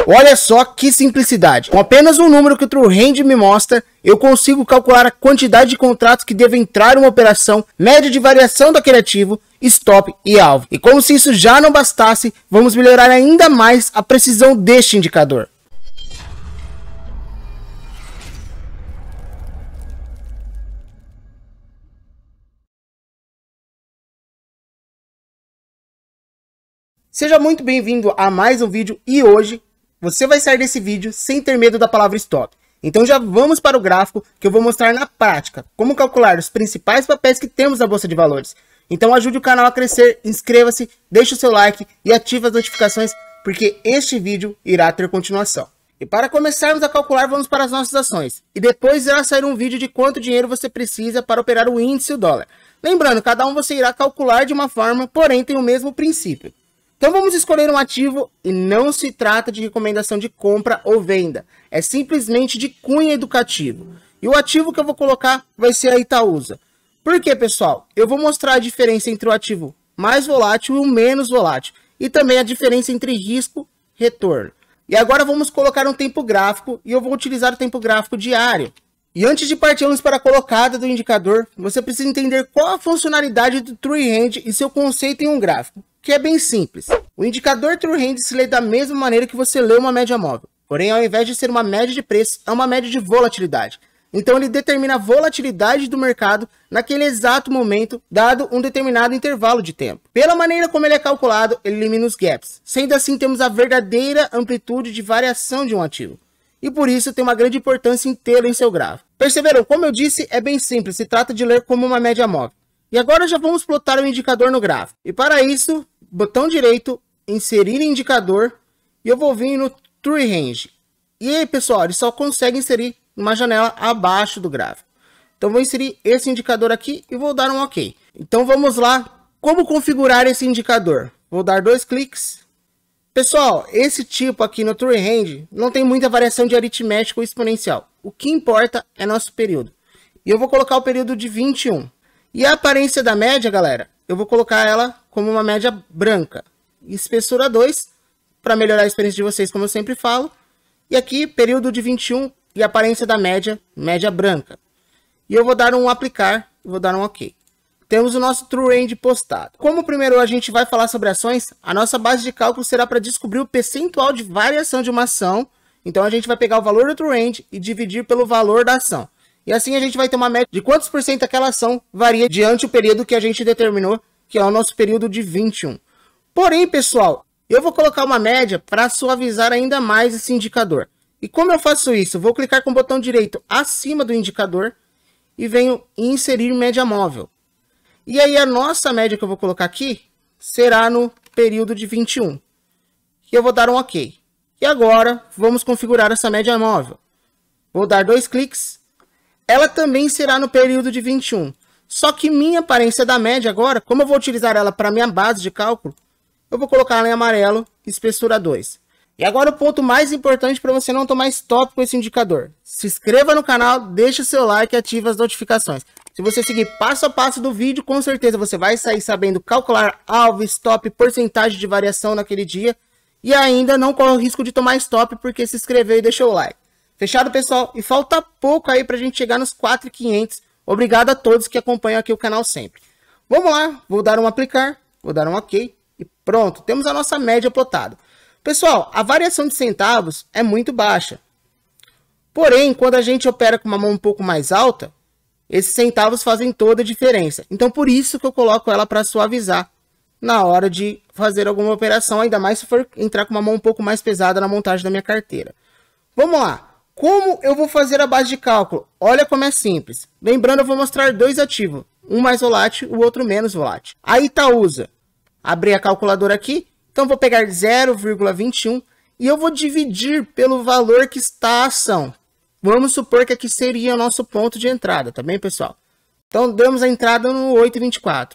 Olha só que simplicidade. Com apenas um número que o TrueHand me mostra, eu consigo calcular a quantidade de contratos que devem entrar em uma operação, média de variação daquele ativo, stop e alvo. E como se isso já não bastasse, vamos melhorar ainda mais a precisão deste indicador. Seja muito bem-vindo a mais um vídeo e hoje você vai sair desse vídeo sem ter medo da palavra stop. Então já vamos para o gráfico que eu vou mostrar na prática como calcular os principais papéis que temos na Bolsa de Valores. Então ajude o canal a crescer, inscreva-se, deixe o seu like e ative as notificações porque este vídeo irá ter continuação. E para começarmos a calcular, vamos para as nossas ações. E depois irá sair um vídeo de quanto dinheiro você precisa para operar o índice e o dólar. Lembrando, cada um você irá calcular de uma forma, porém tem o mesmo princípio. Então vamos escolher um ativo e não se trata de recomendação de compra ou venda. É simplesmente de cunho educativo. E o ativo que eu vou colocar vai ser a Itaúsa. Por quê, pessoal? Eu vou mostrar a diferença entre o ativo mais volátil e o menos volátil. E também a diferença entre risco e retorno. E agora vamos colocar um tempo gráfico e eu vou utilizar o tempo gráfico diário. E antes de partirmos para a colocada do indicador, você precisa entender qual a funcionalidade do TrueHand e seu conceito em um gráfico, que é bem simples. O indicador TrueHand se lê da mesma maneira que você lê uma média móvel, porém ao invés de ser uma média de preço, é uma média de volatilidade. Então ele determina a volatilidade do mercado naquele exato momento, dado um determinado intervalo de tempo. Pela maneira como ele é calculado, ele elimina os gaps. Sendo assim, temos a verdadeira amplitude de variação de um ativo. E por isso tem uma grande importância em tê-lo em seu gráfico. Perceberam? Como eu disse, é bem simples, se trata de ler como uma média móvel. E agora já vamos plotar o indicador no gráfico. E para isso, botão direito, inserir indicador, e eu vou vir no TrueHand. E aí, pessoal, ele só consegue inserir uma janela abaixo do gráfico. Então vou inserir esse indicador aqui e vou dar um OK. Então vamos lá, como configurar esse indicador? Vou dar 2 cliques. Pessoal, esse tipo aqui no TrueHand não tem muita variação de aritmético ou exponencial. O que importa é nosso período. E eu vou colocar o período de 21. E a aparência da média, galera, eu vou colocar ela como uma média branca. Espessura 2, para melhorar a experiência de vocês, como eu sempre falo. E aqui, período de 21 e aparência da média, média branca. E eu vou dar um aplicar, vou dar um OK. Temos o nosso TrueHand postado. Como primeiro a gente vai falar sobre ações, a nossa base de cálculo será para descobrir o percentual de variação de uma ação. Então a gente vai pegar o valor do TrueHand e dividir pelo valor da ação. E assim a gente vai ter uma média de quantos por cento aquela ação varia diante do período que a gente determinou, que é o nosso período de 21. Porém, pessoal, eu vou colocar uma média para suavizar ainda mais esse indicador. E como eu faço isso? Eu vou clicar com o botão direito acima do indicador e venho em inserir média móvel. E aí a nossa média que eu vou colocar aqui será no período de 21. E eu vou dar um OK. E agora vamos configurar essa média móvel. Vou dar 2 cliques. Ela também será no período de 21. Só que minha aparência da média agora, como eu vou utilizar ela para minha base de cálculo, eu vou colocar ela em amarelo, espessura 2. E agora o ponto mais importante para você não tomar stop com esse indicador. Se inscreva no canal, deixe o seu like e ative as notificações. Se você seguir passo a passo do vídeo, com certeza você vai sair sabendo calcular alvo, stop, porcentagem de variação naquele dia. E ainda não corre o risco de tomar stop porque se inscreveu e deixou o like. Fechado, pessoal? E falta pouco aí pra gente chegar nos 4.500. Obrigado a todos que acompanham aqui o canal sempre. Vamos lá, vou dar um aplicar, vou dar um OK e pronto. Temos a nossa média plotada. Pessoal, a variação de centavos é muito baixa. Porém, quando a gente opera com uma mão um pouco mais alta, esses centavos fazem toda a diferença. Então, por isso que eu coloco ela para suavizar na hora de fazer alguma operação, ainda mais se for entrar com uma mão um pouco mais pesada na montagem da minha carteira. Vamos lá. Como eu vou fazer a base de cálculo? Olha como é simples. Lembrando, eu vou mostrar 2 ativos. Um mais volátil, o outro menos volátil. A Itaúsa. Abri a calculadora aqui. Então, vou pegar 0,21 e eu vou dividir pelo valor que está a ação. Vamos supor que aqui seria o nosso ponto de entrada, tá bem, pessoal? Então, demos a entrada no 8,24.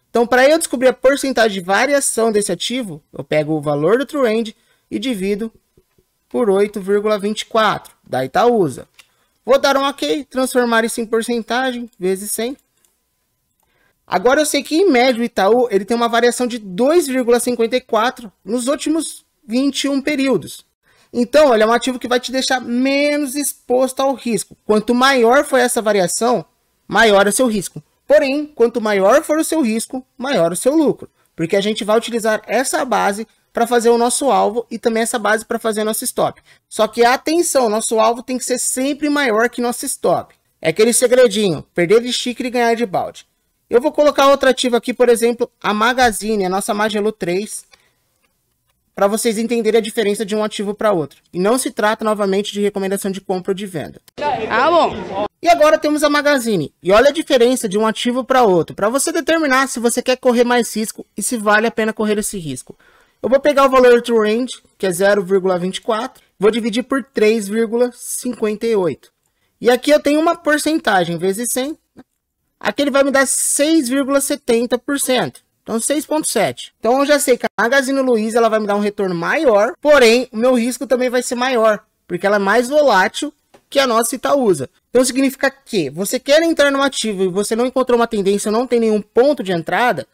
Então, para eu descobrir a porcentagem de variação desse ativo, eu pego o valor do TrueHand e divido por 8,24 da Itaúsa. Vou dar um OK, transformar isso em porcentagem, vezes 100. Agora eu sei que em média o Itaú ele tem uma variação de 2,54 nos últimos 21 períodos. Então, ele é um ativo que vai te deixar menos exposto ao risco. Quanto maior for essa variação, maior é o seu risco. Porém, quanto maior for o seu risco, maior o seu lucro. Porque a gente vai utilizar essa base para fazer o nosso alvo e também essa base para fazer o nosso stop. Só que atenção, nosso alvo tem que ser sempre maior que nosso stop. É aquele segredinho, perder de xícara e ganhar de balde. Eu vou colocar outro ativo aqui, por exemplo, a Magazine, a nossa Magelu 3, para vocês entenderem a diferença de um ativo para outro. E não se trata novamente de recomendação de compra ou de venda. Ah, bom. E agora temos a Magazine. E olha a diferença de um ativo para outro, para você determinar se você quer correr mais risco e se vale a pena correr esse risco. Eu vou pegar o valor true range, que é 0,24, vou dividir por 3,58. E aqui eu tenho uma porcentagem, vezes 100. Aqui ele vai me dar 6,70%. Então 6,7. Então eu já sei que a Magazine Luiza ela vai me dar um retorno maior, porém o meu risco também vai ser maior, porque ela é mais volátil que a nossa Itaúsa. Então significa que você quer entrar no ativo e você não encontrou uma tendência, não tem nenhum ponto de entrada,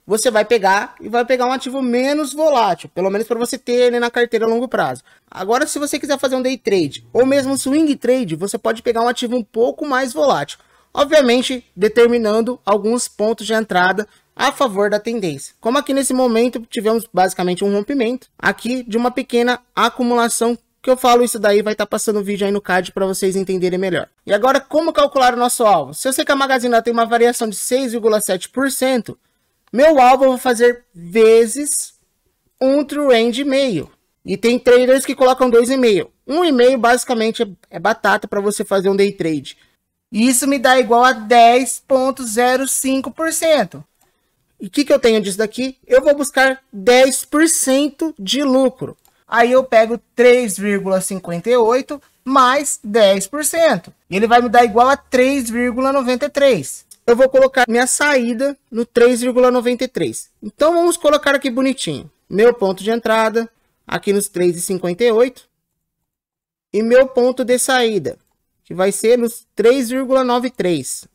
você vai pegar um ativo menos volátil, pelo menos para você ter ele na carteira a longo prazo. Agora, se você quiser fazer um day trade ou mesmo um swing trade, você pode pegar um ativo um pouco mais volátil, obviamente determinando alguns pontos de entrada a favor da tendência. Como aqui nesse momento tivemos basicamente um rompimento aqui de uma pequena acumulação, que eu falo isso daí, vai estar passando o vídeo aí no card para vocês entenderem melhor. E agora, como calcular o nosso alvo? Se eu sei que a Magazine tem uma variação de 6,7%, meu alvo eu vou fazer vezes um true range e meio. E tem traders que colocam 2,5. 1,5 basicamente é batata para você fazer um day trade. E isso me dá igual a 10,05%. E o que eu tenho disso daqui? Eu vou buscar 10% de lucro. Aí eu pego 3,58 mais 10%. E ele vai me dar igual a 3,93. Eu vou colocar minha saída no 3,93. Então vamos colocar aqui bonitinho. Meu ponto de entrada aqui nos 3,58. E meu ponto de saída, que vai ser nos 3,93.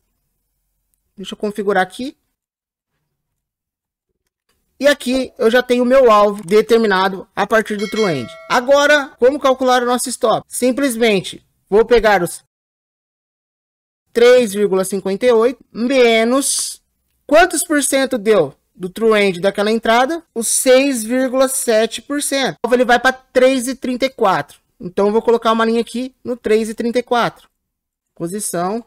Deixa eu configurar aqui. E aqui eu já tenho o meu alvo determinado a partir do true range. Agora, como calcular o nosso stop? Simplesmente vou pegar os 3,58 menos quantos por cento deu do true range daquela entrada? Os 6,7%. Ele vai para 3,34. Então eu vou colocar uma linha aqui no 3,34. Posição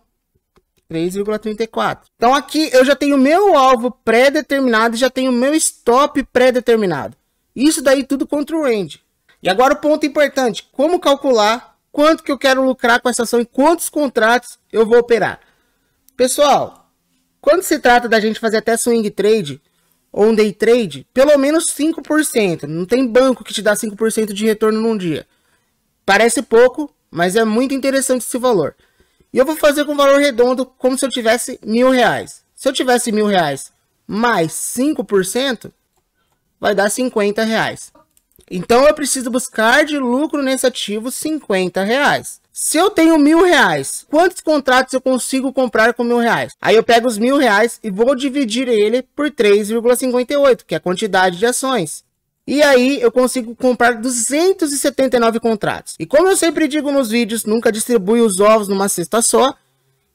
3,34. Então aqui eu já tenho meu alvo pré-determinado e já tenho meu stop pré-determinado. Isso daí tudo com true range. E agora o ponto importante, como calcular quanto que eu quero lucrar com essa ação e quantos contratos eu vou operar. Pessoal, quando se trata da gente fazer até swing trade ou um day trade, pelo menos 5%. Não tem banco que te dá 5% de retorno num dia. Parece pouco, mas é muito interessante esse valor. E eu vou fazer com valor redondo como se eu tivesse R$1.000. Se eu tivesse R$1.000 mais 5%, vai dar R$50. Então eu preciso buscar de lucro nesse ativo R$50. Se eu tenho R$1.000, quantos contratos eu consigo comprar com R$1.000? Aí eu pego os R$1.000 e vou dividir ele por 3,58, que é a quantidade de ações. E aí eu consigo comprar 279 contratos. E como eu sempre digo nos vídeos, nunca distribui os ovos numa cesta só.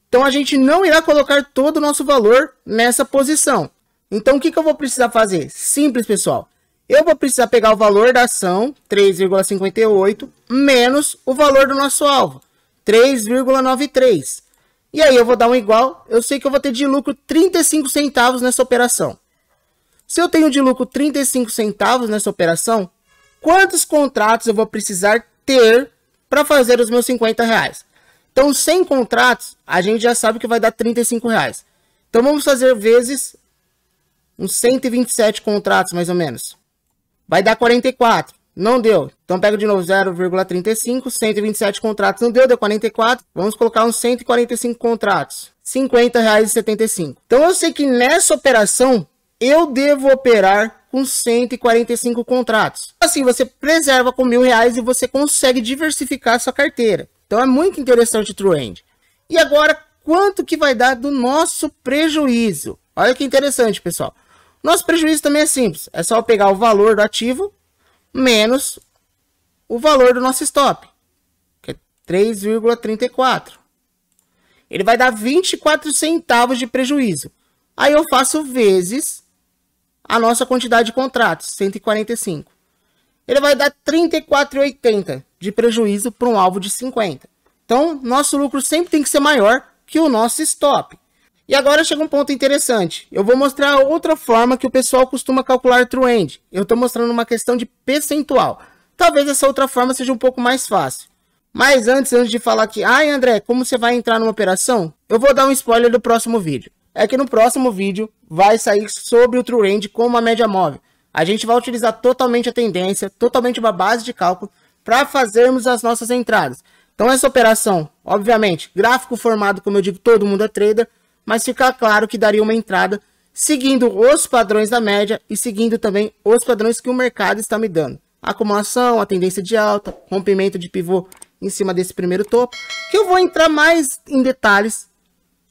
Então a gente não irá colocar todo o nosso valor nessa posição. Então o que eu vou precisar fazer? Simples, pessoal. Eu vou precisar pegar o valor da ação, 3,58, menos o valor do nosso alvo, 3,93. E aí eu vou dar um igual, eu sei que eu vou ter de lucro 35 centavos nessa operação. Se eu tenho de lucro 35 centavos nessa operação, quantos contratos eu vou precisar ter para fazer os meus R$50? Então, 100 contratos, a gente já sabe que vai dar R$35. Então, vamos fazer vezes uns 127 contratos, mais ou menos. Vai dar 44. Não deu. Então, pego de novo 0,35, 127 contratos. Não deu, deu 44. Vamos colocar uns 145 contratos. R$50,75. Então, eu sei que nessa operação eu devo operar com 145 contratos. Assim, você preserva com R$1.000 e você consegue diversificar a sua carteira. Então, é muito interessante o true range. E agora, quanto que vai dar do nosso prejuízo? Olha que interessante, pessoal. Nosso prejuízo também é simples. É só pegar o valor do ativo menos o valor do nosso stop, que é 3,34. Ele vai dar 24 centavos de prejuízo. Aí eu faço vezes a nossa quantidade de contratos, 145. Ele vai dar 34,80 de prejuízo para um alvo de 50. Então, nosso lucro sempre tem que ser maior que o nosso stop. E agora chega um ponto interessante. Eu vou mostrar outra forma que o pessoal costuma calcular true end. Eu estou mostrando uma questão de percentual. Talvez essa outra forma seja um pouco mais fácil. Mas antes de falar aqui, André, como você vai entrar numa operação? Eu vou dar um spoiler do próximo vídeo. É que no próximo vídeo vai sair sobre o true end com uma média móvel. A gente vai utilizar totalmente a tendência, totalmente uma base de cálculo para fazermos as nossas entradas. Então essa operação, obviamente, gráfico formado, como eu digo, todo mundo é trader, mas fica claro que daria uma entrada seguindo os padrões da média e seguindo também os padrões que o mercado está me dando. Acumulação, a tendência de alta, rompimento de pivô em cima desse primeiro topo, que eu vou entrar mais em detalhes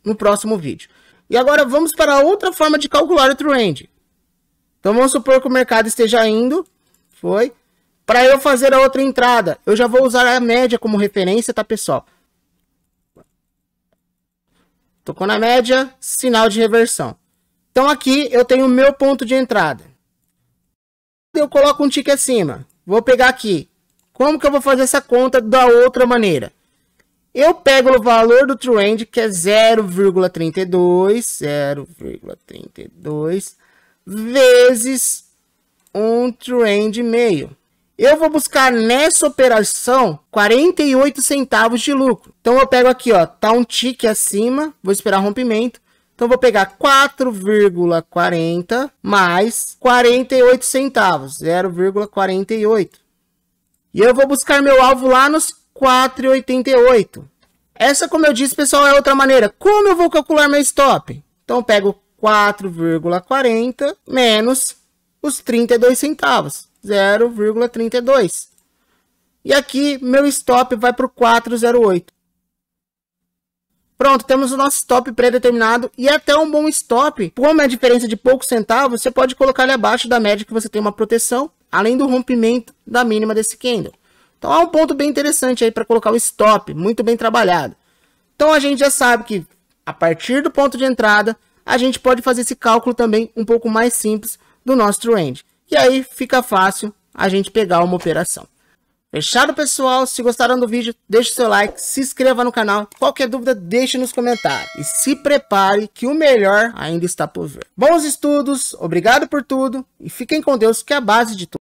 no próximo vídeo. E agora vamos para outra forma de calcular o true end. Então vamos supor que o mercado esteja indo, para eu fazer a outra entrada, eu já vou usar a média como referência, tá, pessoal? Tocou na média, sinal de reversão. Então aqui eu tenho o meu ponto de entrada. Eu coloco um tique acima. Vou pegar aqui. Como que eu vou fazer essa conta da outra maneira? Eu pego o valor do true end, que é 0,32, vezes um true end meio. Eu vou buscar nessa operação 48 centavos de lucro. Então eu pego aqui, ó, tá um tique acima, vou esperar rompimento. Então vou pegar 4,40 mais 48 centavos, 0,48. E eu vou buscar meu alvo lá nos 4,88. Essa, como eu disse, pessoal, é outra maneira. Como eu vou calcular meu stop? Então eu pego 4,40 menos os 32 centavos. 0,32. E aqui meu stop vai para o 4,08. Pronto, temos o nosso stop pré-determinado e até um bom stop. Como é a diferença de poucos centavos, você pode colocar ele abaixo da média que você tem uma proteção, além do rompimento da mínima desse candle. Então é um ponto bem interessante aí para colocar o stop, muito bem trabalhado. Então a gente já sabe que a partir do ponto de entrada, a gente pode fazer esse cálculo também um pouco mais simples do nosso true end. E aí fica fácil a gente pegar uma operação. Fechado, pessoal? Se gostaram do vídeo, deixe seu like, se inscreva no canal. Qualquer dúvida, deixe nos comentários. E se prepare que o melhor ainda está por vir. Bons estudos, obrigado por tudo e fiquem com Deus, que é a base de tudo.